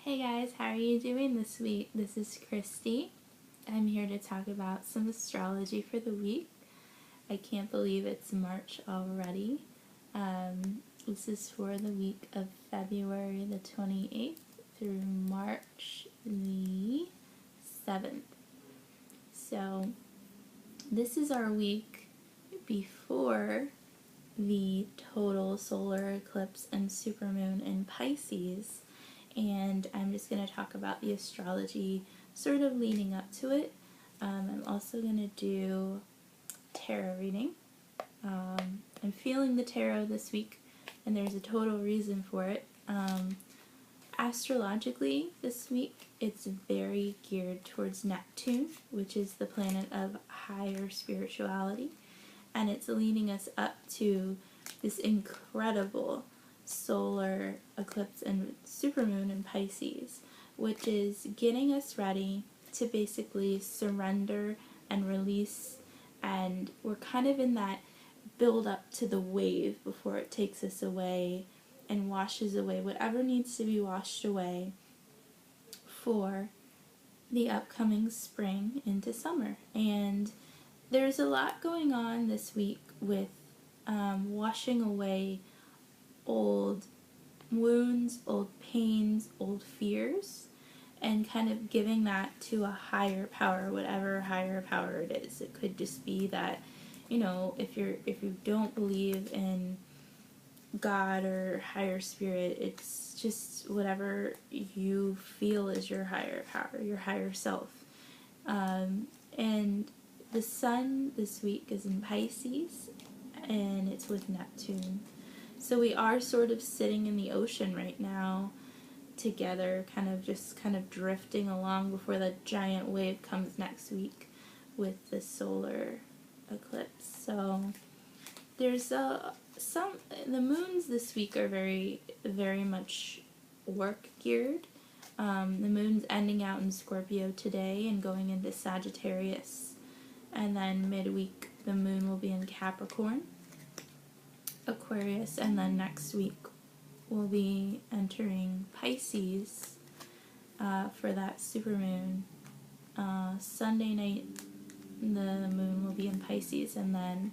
Hey guys, how are you doing this week? This is Christy. I'm here to talk about some astrology for the week. I can't believe it's March already. This is for the week of February the 28th through March the 7th. So, this is our week before the total solar eclipse and supermoon in Pisces, and I'm just going to talk about the astrology sort of leading up to it. I'm also going to do tarot reading. I'm feeling the tarot this week, and there's a total reason for it. Astrologically, this week, it's very geared towards Neptune, which is the planet of higher spirituality, and it's leading us up to this incredible solar eclipse and supermoon in Pisces, which is getting us ready to basically surrender and release, and we're kind of in that build up to the wave before it takes us away and washes away whatever needs to be washed away for the upcoming spring into summer. And there's a lot going on this week with washing away old wounds, old pains, old fears, and kind of giving that to a higher power, whatever higher power it is. It could just be that, if you don't believe in God or higher spirit, it's just whatever you feel is your higher power, your higher self. And the sun this week is in Pisces, and it's with Neptune. So we are sort of sitting in the ocean right now together, kind of drifting along before the giant wave comes next week with the solar eclipse. So there's the moons this week are very, very much work geared. The moon's ending out in Scorpio today and going into Sagittarius, and then midweek the moon will be in Capricorn, Aquarius, and then next week we'll be entering Pisces for that supermoon. Sunday night the moon will be in Pisces, and then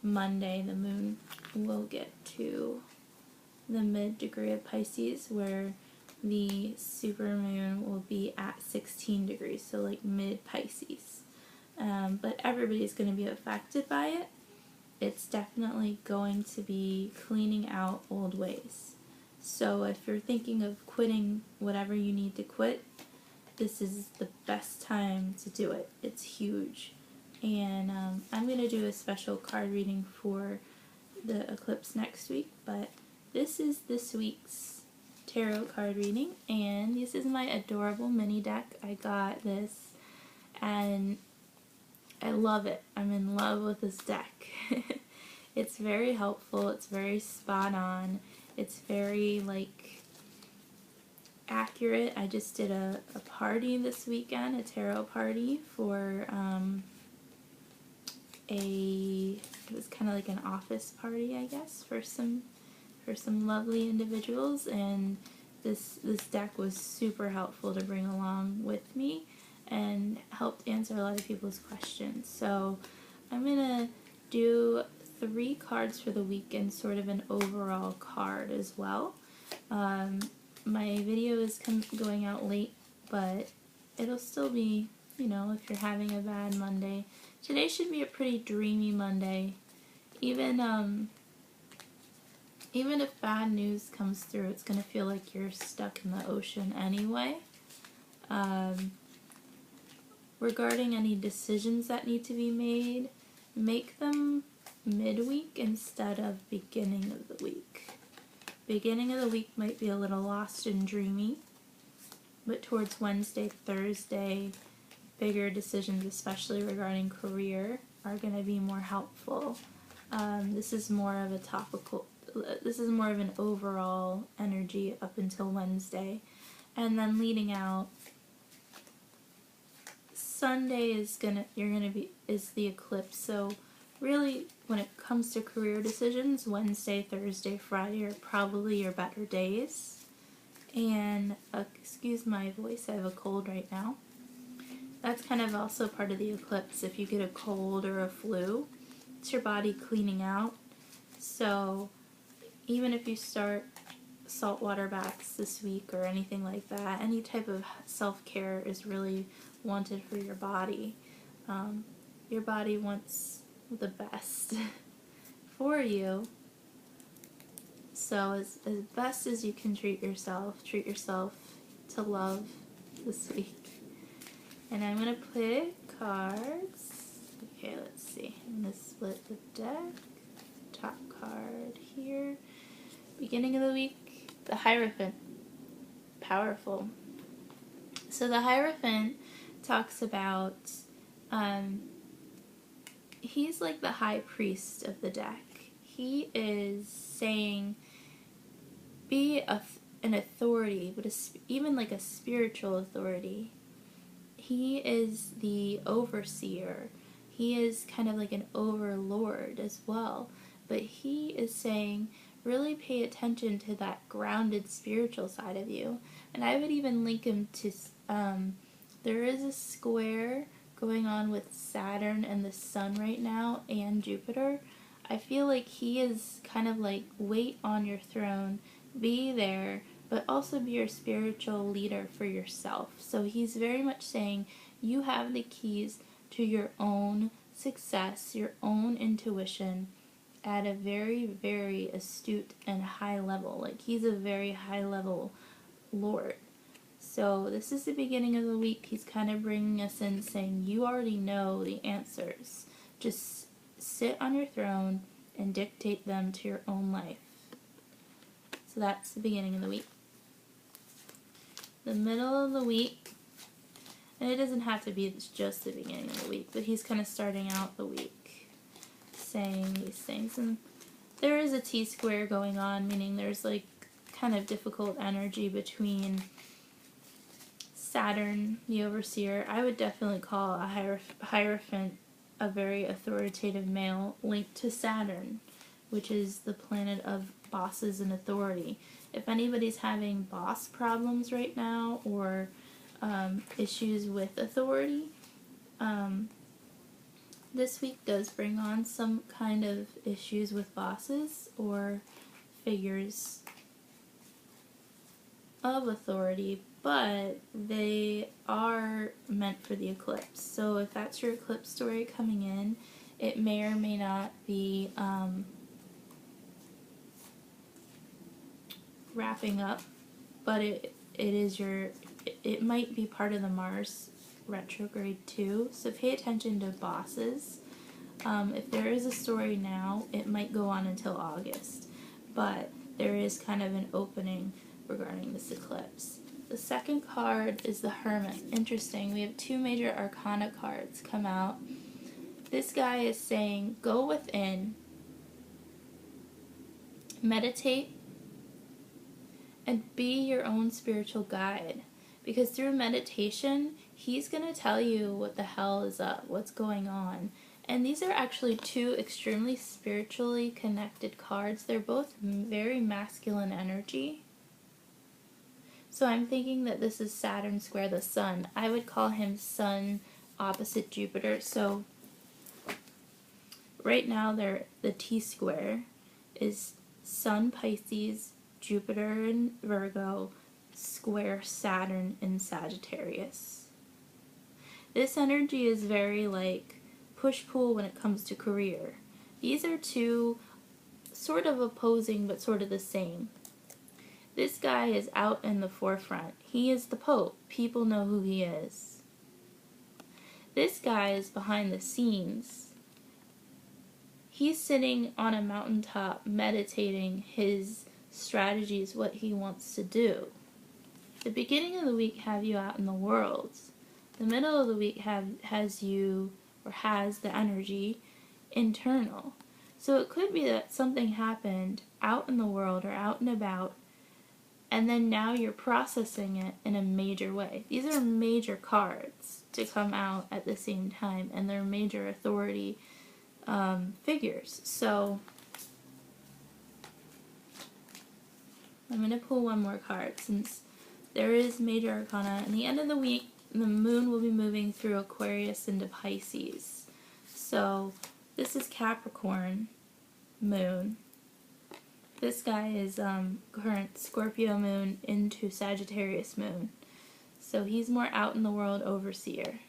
Monday the moon will get to the mid degree of Pisces, where the supermoon will be at 16 degrees, so like mid Pisces. But everybody's going to be affected by it. It's definitely going to be cleaning out old ways. So if you're thinking of quitting whatever you need to quit, this is the best time to do it. It's huge. And I'm going to do a special card reading for the eclipse next week, but this is this week's tarot card reading, and this is my adorable mini deck. I got this, and I love it. I'm in love with this deck. It's very helpful. It's very spot on. It's very, accurate. I just did a party this weekend, a tarot party for it was kind of like an office party, I guess, for some lovely individuals, and this deck was super helpful to bring along with me and helped answer a lot of people's questions. So I'm gonna do 3 cards for the week and sort of an overall card as well. My video is going out late, but it'll still be, if you're having a bad Monday. Today should be a pretty dreamy Monday. Even if bad news comes through, it's going to feel like you're stuck in the ocean anyway. Regarding any decisions that need to be made, make them midweek instead of beginning of the week. Beginning of the week might be a little lost and dreamy, but towards Wednesday, Thursday, bigger decisions, especially regarding career, are going to be more helpful. This is more of an overall energy up until Wednesday. And then leading out, Sunday is the eclipse. So really, when it comes to career decisions, Wednesday, Thursday, Friday are probably your better days. And excuse my voice, I have a cold right now. That's kind of also part of the eclipse. If you get a cold or a flu, it's your body cleaning out. So even if you start saltwater baths this week or anything like that, any type of self-care is really wanted for your body. Your body wants the best for you. So as best as you can treat yourself to love this week. And I'm going to play cards. Okay, let's see. I'm going to split the deck. Top card here. Beginning of the week, the Hierophant. Powerful. So the Hierophant talks about, he's like the high priest of the deck. He is saying, be an authority, but even like a spiritual authority. He is the overseer. He is kind of like an overlord as well. But he is saying, really pay attention to that grounded spiritual side of you. And I would even link him to, there is a square going on with Saturn and the Sun right now, and Jupiter. I feel like he is kind of like, wait on your throne, be there, but also be your spiritual leader for yourself. So he's very much saying, you have the keys to your own success, your own intuition, at a very, very astute and high level. Like, he's a very high level lord. So this is the beginning of the week. He's kind of bringing us in saying, you already know the answers. Just sit on your throne and dictate them to your own life. So that's the beginning of the week. The middle of the week, and it doesn't have to be just the beginning of the week, but he's kind of starting out the week saying these things. And there is a T-square going on, meaning there's like kind of difficult energy between Saturn, the overseer. I would definitely call a Hierophant a very authoritative male linked to Saturn, which is the planet of bosses and authority. If anybody's having boss problems right now, or issues with authority, this week does bring on some kind of issues with bosses or figures of authority, but they are meant for the eclipse. So if that's your eclipse story coming in, it may or may not be wrapping up, but it might be part of the Mars retrograde too, so pay attention to bosses. If there is a story now, it might go on until August, but there is kind of an opening regarding this eclipse. The second card is the Hermit. Interesting, we have two major arcana cards come out. This guy is saying, go within, meditate, and be your own spiritual guide. Because through meditation, he's going to tell you what the hell is up, what's going on. And these are actually two extremely spiritually connected cards. They're both very masculine energy. So I'm thinking that this is Saturn square the Sun. I would call him Sun opposite Jupiter. So right now the T-square is Sun Pisces, Jupiter in Virgo, square Saturn in Sagittarius. This energy is very like push-pull when it comes to career. These are two sort of opposing but sort of the same. This guy is out in the forefront. He is the Pope. People know who he is. This guy is behind the scenes. He's sitting on a mountaintop meditating his strategies, what he wants to do. The beginning of the week have you out in the world. The middle of the week has you, or has the energy, internal. So it could be that something happened out in the world or out and about, and then now you're processing it in a major way. These are major cards to come out at the same time, and they're major authority figures. So I'm going to pull one more card since there is major arcana. In the end of the week, the moon will be moving through Aquarius into Pisces. So this is Capricorn moon. This guy is current Scorpio moon into Sagittarius moon. So he's more out in the world overseer.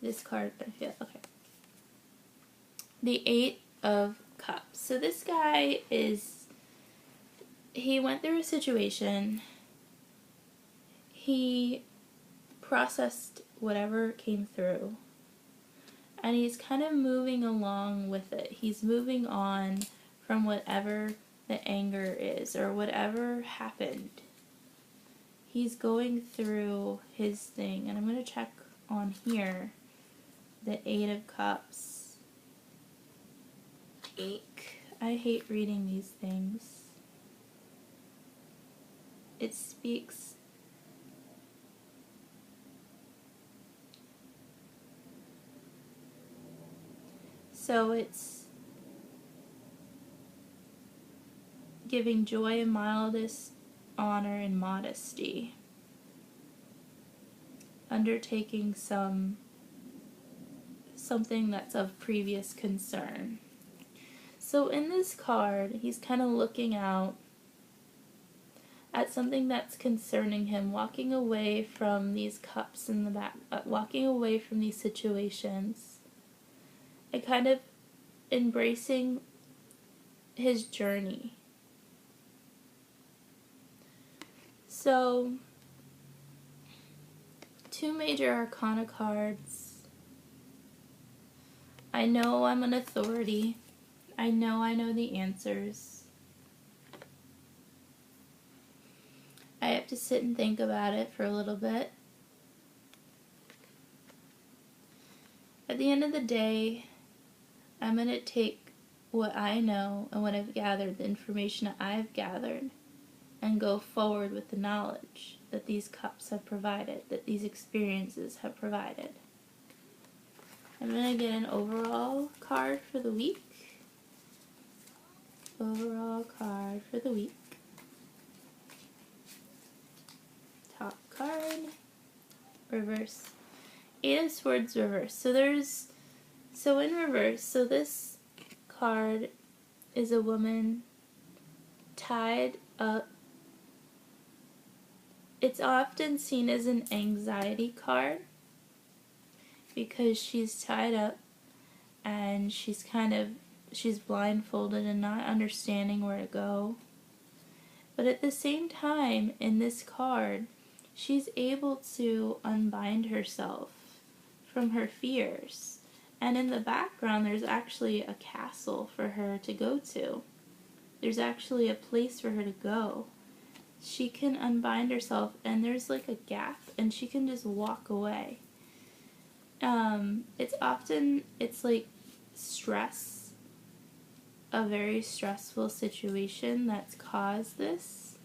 This card, I feel, okay. The Eight of Cups. So this guy he went through a situation. He processed whatever came through. And he's kind of moving along with it. He's moving on from whatever the anger is or whatever happened. He's going through his thing. And I'm going to check on here the Eight of Cups. Eek. I hate reading these things. It speaks so it's giving joy and mildest, honor and modesty. Undertaking something that's of previous concern. So in this card, he's kind of looking out at something that's concerning him, walking away from these cups in the back, walking away from these situations, and kind of embracing his journey. So, two major arcana cards. I know I'm an authority. I know the answers. I have to sit and think about it for a little bit. At the end of the day, I'm going to take what I know and what I've gathered, the information that I've gathered, and go forward with the knowledge that these cups have provided, that these experiences have provided. I'm going to get an overall card for the week. Overall card for the week. Top card. Reverse. Eight of Swords reverse. So in reverse, so this card is a woman tied up. It's often seen as an anxiety card because she's tied up and she's blindfolded and not understanding where to go. But at the same time, in this card, she's able to unbind herself from her fears. And in the background, there's actually a castle for her to go to. There's actually a place for her to go. She can unbind herself, and there's like a gap, and she can just walk away. It's like stress, a very stressful situation that's caused this.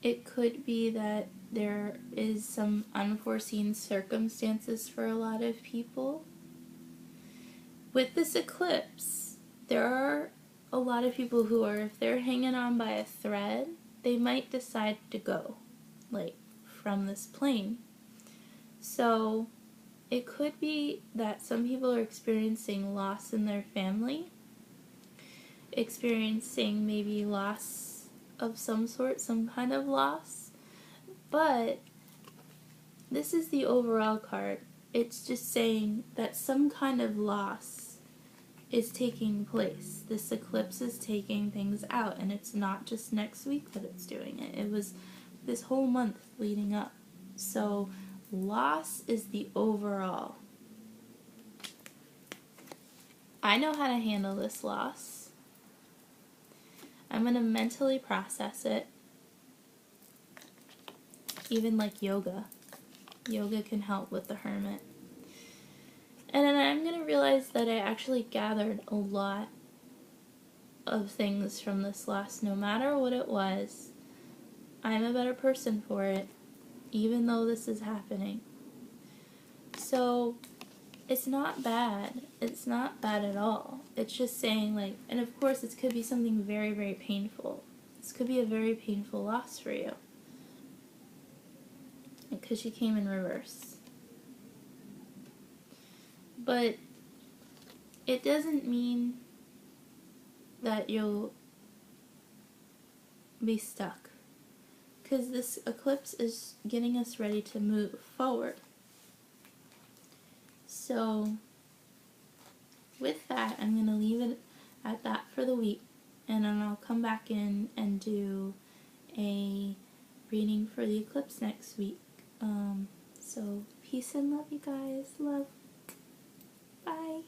It could be that there is some unforeseen circumstances for a lot of people. With this eclipse, there are a lot of people who are, if they're hanging on by a thread, they might decide to go, like, from this plane. So, it could be that some people are experiencing loss in their family, experiencing maybe loss of some sort, some kind of loss, but this is the overall card. It's just saying that some kind of loss is taking place. This eclipse is taking things out, and it's not just next week that it's doing it. It was this whole month leading up. So, loss is the overall. I know how to handle this loss. I'm going to mentally process it. Even like yoga. Yoga can help with the hermit. And then I'm going to realize that I actually gathered a lot of things from this loss. No matter what it was, I'm a better person for it, even though this is happening. So, it's not bad. It's not bad at all. It's just saying, like, and of course this could be something very, very painful. This could be a very painful loss for you. Because she came in reverse. But it doesn't mean that you'll be stuck. Because this eclipse is getting us ready to move forward. So, with that, I'm going to leave it at that for the week. And then I'll come back in and do a reading for the eclipse next week. So, peace and love, you guys. Love. Bye.